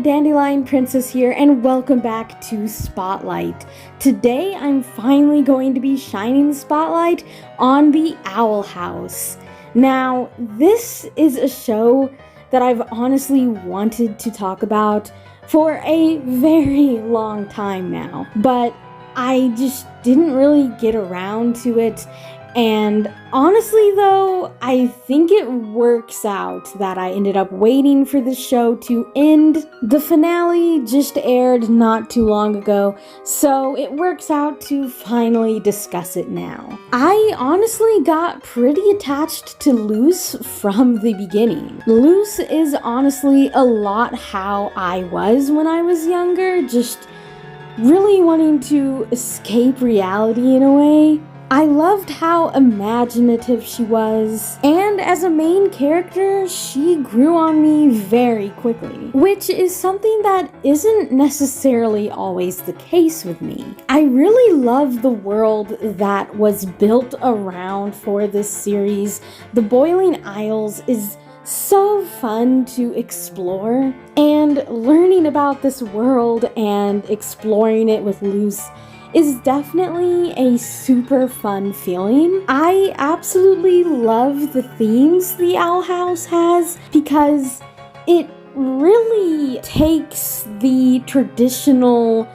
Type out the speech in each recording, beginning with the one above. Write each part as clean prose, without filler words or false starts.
Dandelion Princess here, and welcome back to Spotlight. Today I'm finally going to be shining the spotlight on the Owl House. Now, this is a show that I've honestly wanted to talk about for a very long time now, but I just didn't really get around to it. And honestly, though, I think it works out that I ended up waiting for the show to end. The finale just aired not too long ago, so it works out to finally discuss it now. I honestly got pretty attached to Luz from the beginning. Luz is honestly a lot how I was when I was younger, just really wanting to escape reality in a way. I loved how imaginative she was, and as a main character, she grew on me very quickly, which is something that isn't necessarily always the case with me. I really love the world that was built around for this series. The Boiling Isles is so fun to explore, and learning about this world and exploring it with Luz is definitely a super fun feeling. I absolutely love the themes the Owl House has because it really takes the traditional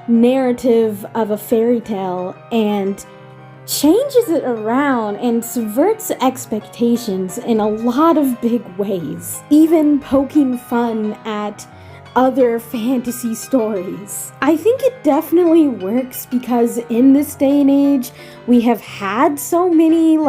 narrative of a fairy tale and changes it around and subverts expectations in a lot of big ways, even poking fun at other fantasy stories. I think it definitely works because in this day and age, we have had so many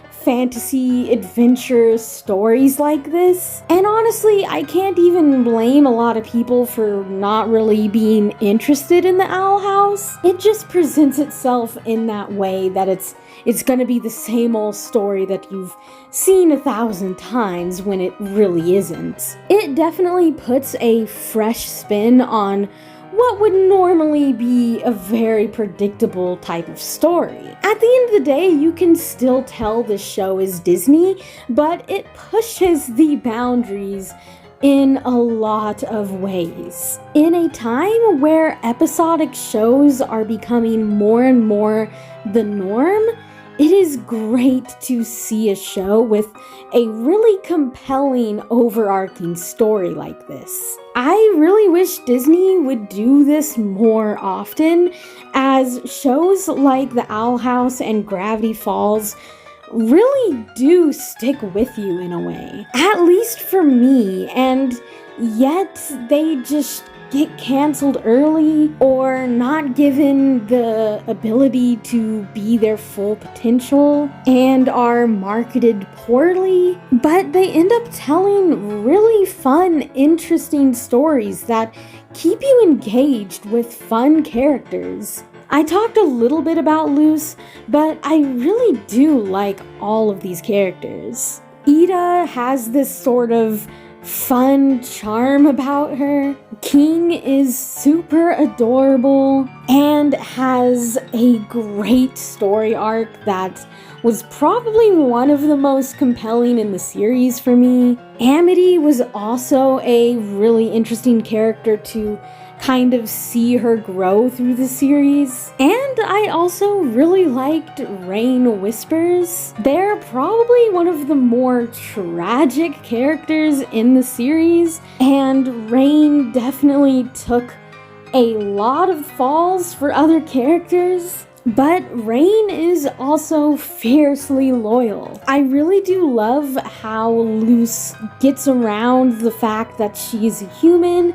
fantasy adventure stories like this. And honestly, I can't even blame a lot of people for not really being interested in the Owl House. It just presents itself in that way that it's gonna be the same old story that you've seen 1,000 times when it really isn't. It definitely puts a fresh spin on what would normally be a very predictable type of story. At the end of the day, you can still tell the show is Disney, but it pushes the boundaries in a lot of ways. In a time where episodic shows are becoming more and more the norm, it is great to see a show with a really compelling overarching story like this. I really wish Disney would do this more often, as shows like The Owl House and Gravity Falls really do stick with you in a way. At least for me, and yet they just get canceled early or not given the ability to be their full potential and are marketed poorly, but they end up telling really fun, interesting stories that keep you engaged with fun characters. I talked a little bit about Luz, but I really do like all of these characters. Ida has this sort of fun charm about her. King is super adorable and has a great story arc that was probably one of the most compelling in the series for me. Amity was also a really interesting character to kind of see her grow through the series. And I also really liked Rain Whispers. They're probably one of the more tragic characters in the series, and Rain definitely took a lot of falls for other characters. But Rain is also fiercely loyal. I really do love how Luz gets around the fact that she's a human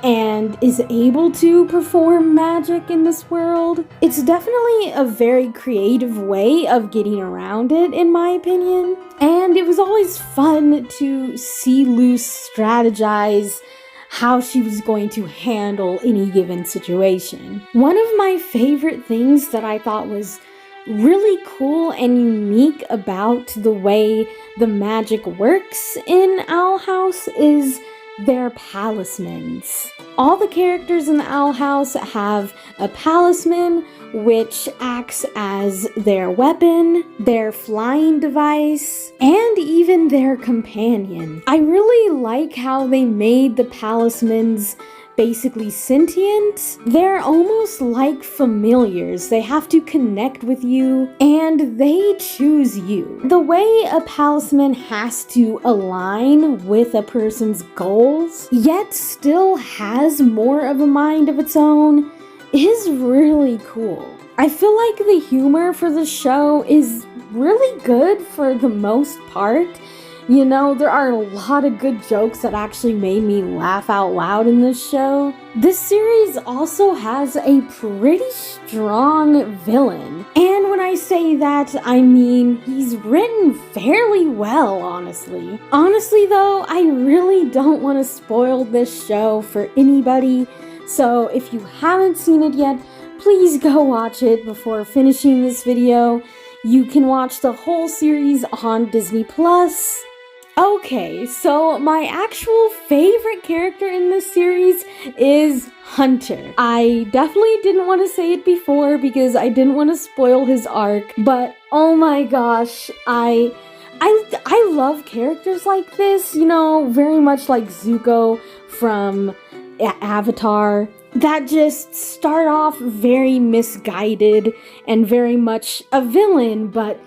and is able to perform magic in this world. It's definitely a very creative way of getting around it, in my opinion. And it was always fun to see Luz strategize how she was going to handle any given situation. One of my favorite things that I thought was really cool and unique about the way the magic works in Owl House is their palismans. All the characters in the Owl House have a palisman, which acts as their weapon, their flying device, and even their companion. I really like how they made the Palismans basically sentient. They're almost like familiars. They have to connect with you and they choose you. The way a Palisman has to align with a person's goals, yet still has more of a mind of its own, is really cool. I feel like the humor for the show is really good for the most part. You know, there are a lot of good jokes that actually made me laugh out loud in this show. This series also has a pretty strong villain. And when I say that, I mean he's written fairly well, honestly. Honestly though, I really don't want to spoil this show for anybody. So if you haven't seen it yet, please go watch it before finishing this video. You can watch the whole series on Disney+. Okay, so my actual favorite character in this series is Hunter. I definitely didn't want to say it before because I didn't want to spoil his arc, but oh my gosh, I love characters like this, you know, very much like Zuko from Avatar, that just start off very misguided and very much a villain, but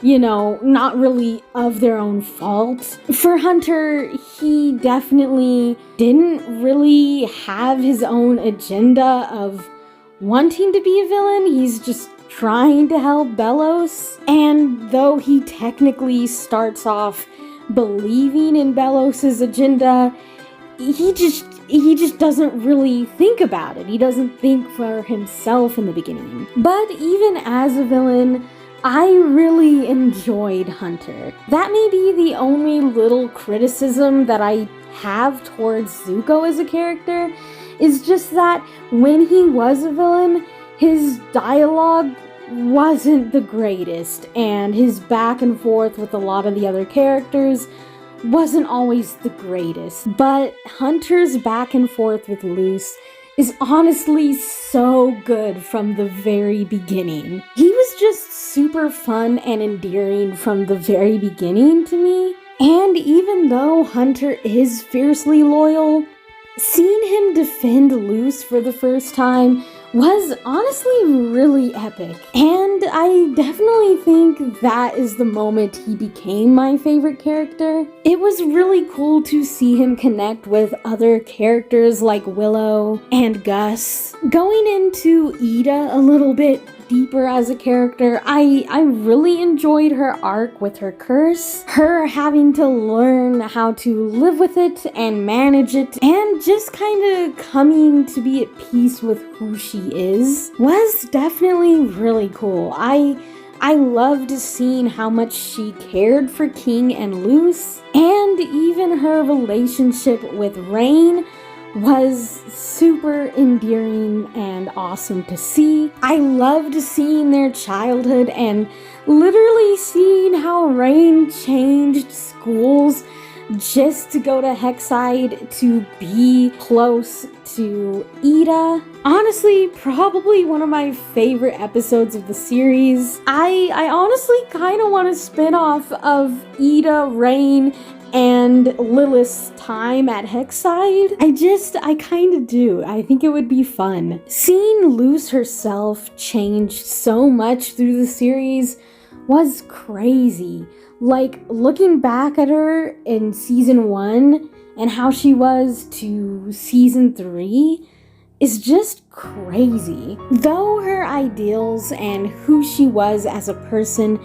you know, not really of their own fault. For Hunter, he definitely didn't really have his own agenda of wanting to be a villain. He's just trying to help Belos. And though he technically starts off believing in Belos's agenda, he just doesn't really think about it. He doesn't think for himself in the beginning. But even as a villain, I really enjoyed Hunter. That may be the only little criticism that I have towards Zuko as a character, is just that when he was a villain, his dialogue wasn't the greatest, and his back and forth with a lot of the other characters wasn't always the greatest. But Hunter's back and forth with Luz is honestly so good from the very beginning. He was just super fun and endearing from the very beginning to me. And even though Hunter is fiercely loyal, seeing him defend Luz for the first time was honestly really epic. And I definitely think that is the moment he became my favorite character. It was really cool to see him connect with other characters like Willow and Gus. Going into Ida a little bit deeper as a character, I really enjoyed her arc with her curse, her having to learn how to live with it and manage it, and just kind of coming to be at peace with who she is was definitely really cool. I loved seeing how much she cared for King and Luz, and even her relationship with Rain was super endearing and awesome to see. I loved seeing their childhood and literally seeing how Rain changed schools just to go to Hexside to be close to Ida. Honestly, probably one of my favorite episodes of the series. I honestly kind of want a spin-off of Ida, Rain, and Lilith's time at Hexside. I kind of do. I think it would be fun. Seeing Luz herself change so much through the series was crazy. Like, looking back at her in season 1 and how she was to season 3 is just crazy. Though her ideals and who she was as a person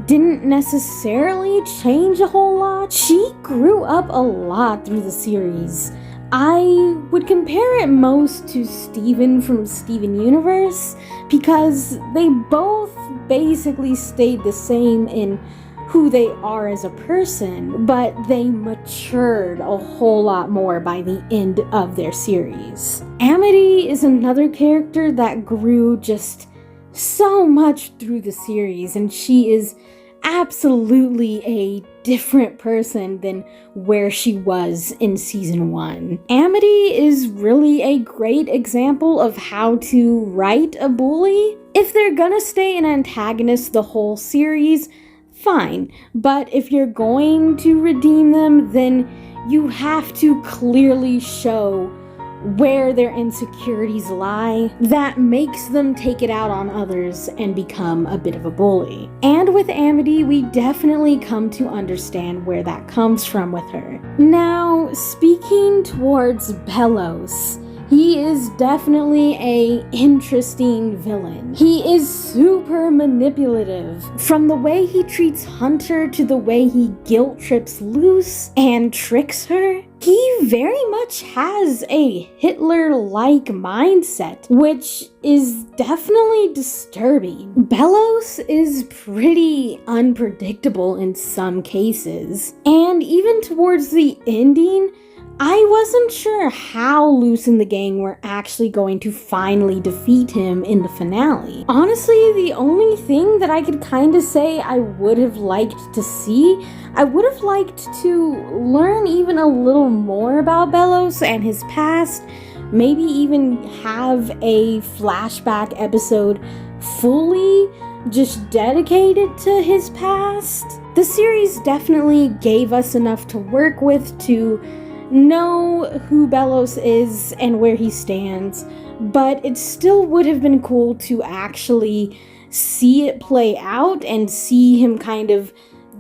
didn't necessarily change a whole lot, she grew up a lot through the series. I would compare it most to Steven from Steven Universe because they both basically stayed the same in who they are as a person, but they matured a whole lot more by the end of their series. Amity is another character that grew just so much through the series, and she is absolutely a different person than where she was in season 1. Amity is really a great example of how to write a bully. If they're gonna stay an antagonist the whole series, fine. But if you're going to redeem them, then you have to clearly show where their insecurities lie that makes them take it out on others and become a bit of a bully. And with Amity, we definitely come to understand where that comes from with her. Now, speaking towards Belos, he is definitely a interesting villain. He is super manipulative. From the way he treats Hunter to the way he guilt trips Luz and tricks her, he very much has a Hitler-like mindset, which is definitely disturbing. Belos is pretty unpredictable in some cases, and even towards the ending, I wasn't sure how Luz and the gang were actually going to finally defeat him in the finale. Honestly, the only thing that I could kind of say I would have liked to see, I would have liked to learn even a little more about Belos and his past, maybe even have a flashback episode fully just dedicated to his past. The series definitely gave us enough to work with to know who Belos is and where he stands, but it still would have been cool to actually see it play out and see him kind of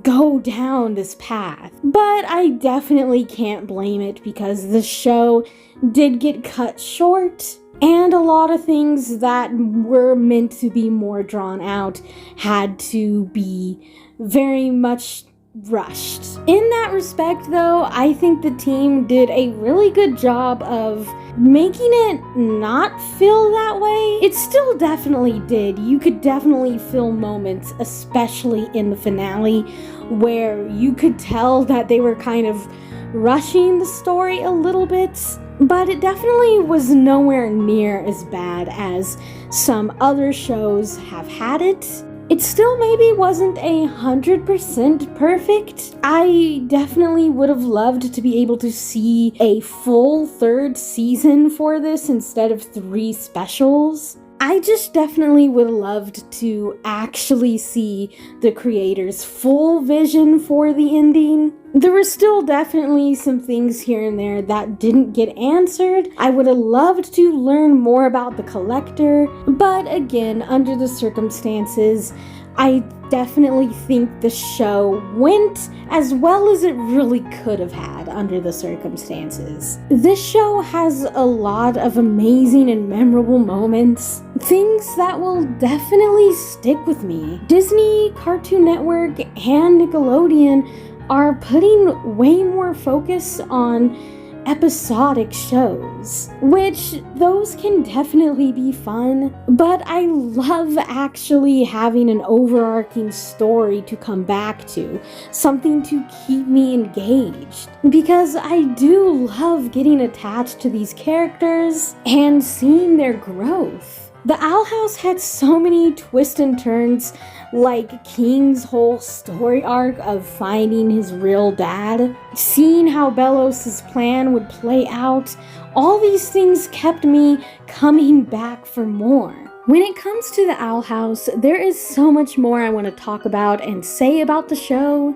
go down this path. But I definitely can't blame it because the show did get cut short, and a lot of things that were meant to be more drawn out had to be very much rushed. In that respect, though, I think the team did a really good job of making it not feel that way. It still definitely did. You could definitely feel moments, especially in the finale, where you could tell that they were kind of rushing the story a little bit, but it definitely was nowhere near as bad as some other shows have had it. It still maybe wasn't 100% perfect. I definitely would have loved to be able to see a full third season for this instead of 3 specials. I just definitely would have loved to actually see the creator's full vision for the ending. There were still definitely some things here and there that didn't get answered. I would have loved to learn more about the Collector, but again, under the circumstances, I definitely think the show went as well as it really could have had under the circumstances. This show has a lot of amazing and memorable moments, things that will definitely stick with me. Disney, Cartoon Network, and Nickelodeon are putting way more focus on episodic shows, which those can definitely be fun, but I love actually having an overarching story to come back to, something to keep me engaged, because I do love getting attached to these characters and seeing their growth. The Owl House had so many twists and turns, like King's whole story arc of finding his real dad, seeing how Belos' plan would play out. All these things kept me coming back for more. When it comes to the Owl House, there is so much more I want to talk about and say about the show.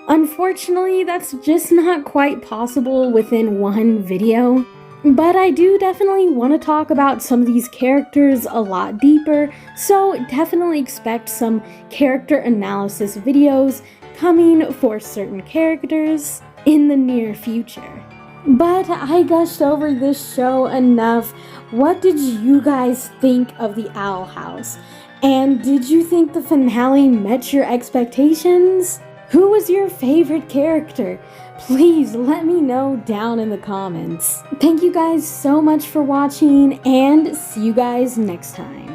Unfortunately, that's just not quite possible within one video. But I do definitely want to talk about some of these characters a lot deeper, so definitely expect some character analysis videos coming for certain characters in the near future. But I gushed over this show enough. What did you guys think of the Owl House? And did you think the finale met your expectations? Who was your favorite character? Please let me know down in the comments. Thank you guys so much for watching, and see you guys next time.